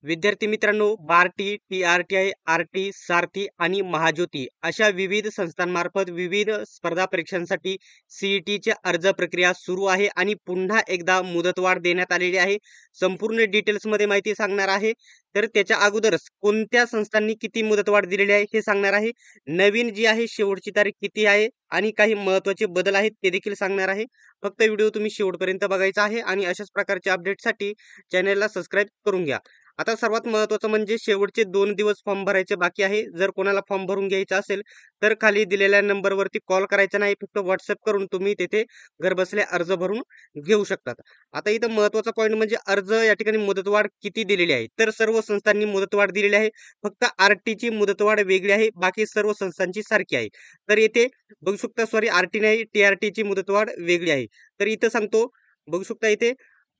विद्यार्थी मित्रांनो, BARTI, T-R-T-I, R-T, सारथी आणि महाज्योती अशा विविध संस्थांमार्फत विविध स्पर्धा परीक्षांसाठी सी-ई-टीची अर्ज प्रक्रिया सुरू आहे आणि पुन्हा एकदा मुदतवाढ देण्यात आलेली आहे. संपूर्ण डिटेल्समध्ये माहिती सांगणार आहे. तर त्याच्या अगोदरच कोणत्या संस्थांनी किती मुदतवाढ दिलेली आहे हे सांगणार आहे. नवीन जी आहे शेवटची तारीख किती आहे आणि काही महत्त्वाचे बदल आहेत ते देखील सांगणार आहे. फक्त व्हिडिओ तुम्ही शेवटपर्यंत बघायचा आहे आणि अशाच प्रकारच्या अपडेटसाठी चॅनलला सबस्क्राईब करून घ्या. आता सर्वात महत्त्वाचं म्हणजे शेवटचे 2 दिवस फॉर्म भरायचे बाकी आहे. जर कोणाला फॉर्म भरून घ्यायचा असेल, तर खाली दिलेल्या नंबरवरती कॉल करायचा नाही. फक्त WhatsApp करून तुम्ही तेथे घरबसल्या अर्ज भरून घेऊ शकतात. आता इथं महत्त्वाचा पॉइंट म्हणजे अर्ज या ठिकाणी मुदतवाढ किती दिलेली आहे. तर सर्व संस्थांनी मुदतवाढ दिलेली आहे. फक्त आर-टीची मुदतवाढ वेगळी आहे. बाकी सर्व संस्थांची सारखी आहे. तर येथे बघू शकता टी नाही टी-आर-टीची मुदतवाढ वेगळी आहे. तर इथं सांगतो बघू शकता इथे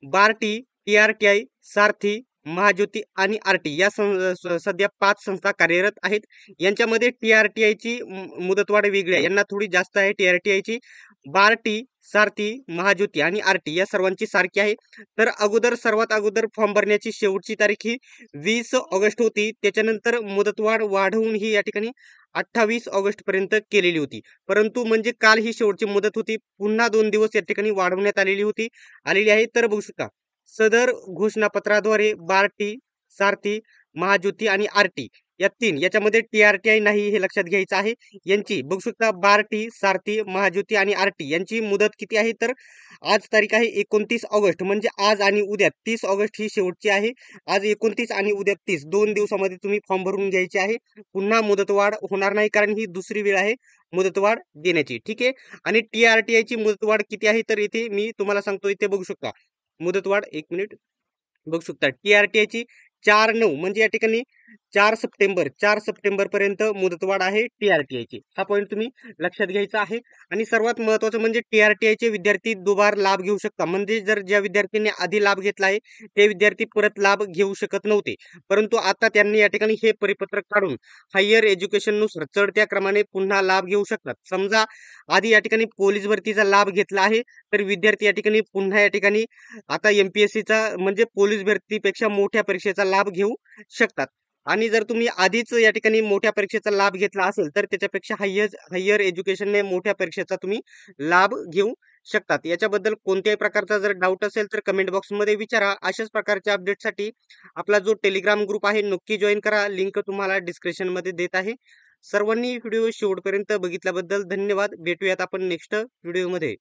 बार्टी, टी-आर-टी-आय, सारथी, महाज्योती आणि आर-टी या सध्या 5 संस्था कार्यरत आहेत. यांच्यामध्ये टी-आर-टी-आयची मुदतवाढ वेगळी आहे. यांना थोडी जास्त आहे टी-आर-टी-आयची. बार्टी, सारथी, महाज्योती आणि आर-टी या सर्वांची सारखी आहे. तर सर्वात अगोदर फॉर्म भरण्याची शेवटची तारीख ही 20 ऑगस्ट होती. त्याच्यानंतर मुदतवाढ वाढवून ही या ठिकाणी 28 ऑगस्ट पर्यंत केलेली होती. परंतु म्हणजे काल ही शेवटची मुदत होती. पुन्हा 2 दिवस या ठिकाणी वाढवण्यात आलेली आहे. तर बघू शकता सदर घोषणापत्राद्वारे बार्टी, सारथी, महाज्योती आणि आर-टी या 3 याच्यामध्ये टी-आर-टी-आय नाही हे लक्षात घ्यायचं आहे. यांची बघू शकता बार्टी, सारथी, महाज्योती आणि आर-टी यांची मुदत किती आहे तर आज तारीख आहे 29 ऑगस्ट म्हणजे आज आणि उद्या 30 ऑगस्ट ही शेवटची आहे. आज 29 आणि उद्या 30 2 दिवसामध्ये तुम्ही फॉर्म भरून घ्यायचे आहे. पुन्हा मुदतवाढ होणार नाही कारण ही दुसरी वेळ आहे मुदतवाढ देण्याची. ठीक आहे. आणि टी-आर-टी-आयची मुदतवाढ किती आहे तर इथे मी तुम्हाला सांगतो इथे बघू शकता. मुदतवाढ 1 मिनिट बघू शकता टी-आर-टी-आयची 4/9 म्हणजे या ठिकाणी 4 सप्टेंबर पर्यंत मुदतवाढ आहे टी-आर-टी-आयची. हा पॉईंट तुम्ही लक्षात घ्यायचा आहे. आणि सर्वात महत्त्वाचं म्हणजे टी-आर-टी-आयचे विद्यार्थी दुबार लाभ घेऊ शकतात. म्हणजे जर ज्या विद्यार्थ्यांनी आधी लाभ घेतला आहे ते विद्यार्थी परत लाभ घेऊ शकत नव्हते. परंतु आता त्यांनी या ठिकाणी हे परिपत्रक काढून हायर एज्युकेशननुसार चढत्या क्रमाने पुन्हा लाभ घेऊ शकतात. समजा आधी या ठिकाणी पोलीस भरतीचा लाभ घेतला आहे तर विद्यार्थी या ठिकाणी पुन्हा या ठिकाणी आता एम-पी-एस-सीचा म्हणजे पोलीस भरतीपेक्षा मोठ्या परीक्षेचा लाभ घेऊ शकतात. आणि जर तुम्ही आधीच या ठिकाणी मोठ्या परीक्षेचा लाभ घेतला असेल तर त्याच्यापेक्षा हायर एज्युकेशनने मोठ्या परीक्षेचा तुम्ही लाभ घेऊ शकतात. याच्याबद्दल कोणत्याही प्रकारचा जर डाऊट असेल तर कमेंट बॉक्समध्ये विचारा. अशाच प्रकारच्या अपडेटसाठी आपला जो टेलिग्राम ग्रुप आहे नक्की जॉईन करा. लिंक तुम्हाला डिस्क्रिप्शनमध्ये देत आहे. सर्वांनी व्हिडिओ शेवटपर्यंत बघितल्याबद्दल धन्यवाद. भेटूयात आपण नेक्स्ट व्हिडिओमध्ये.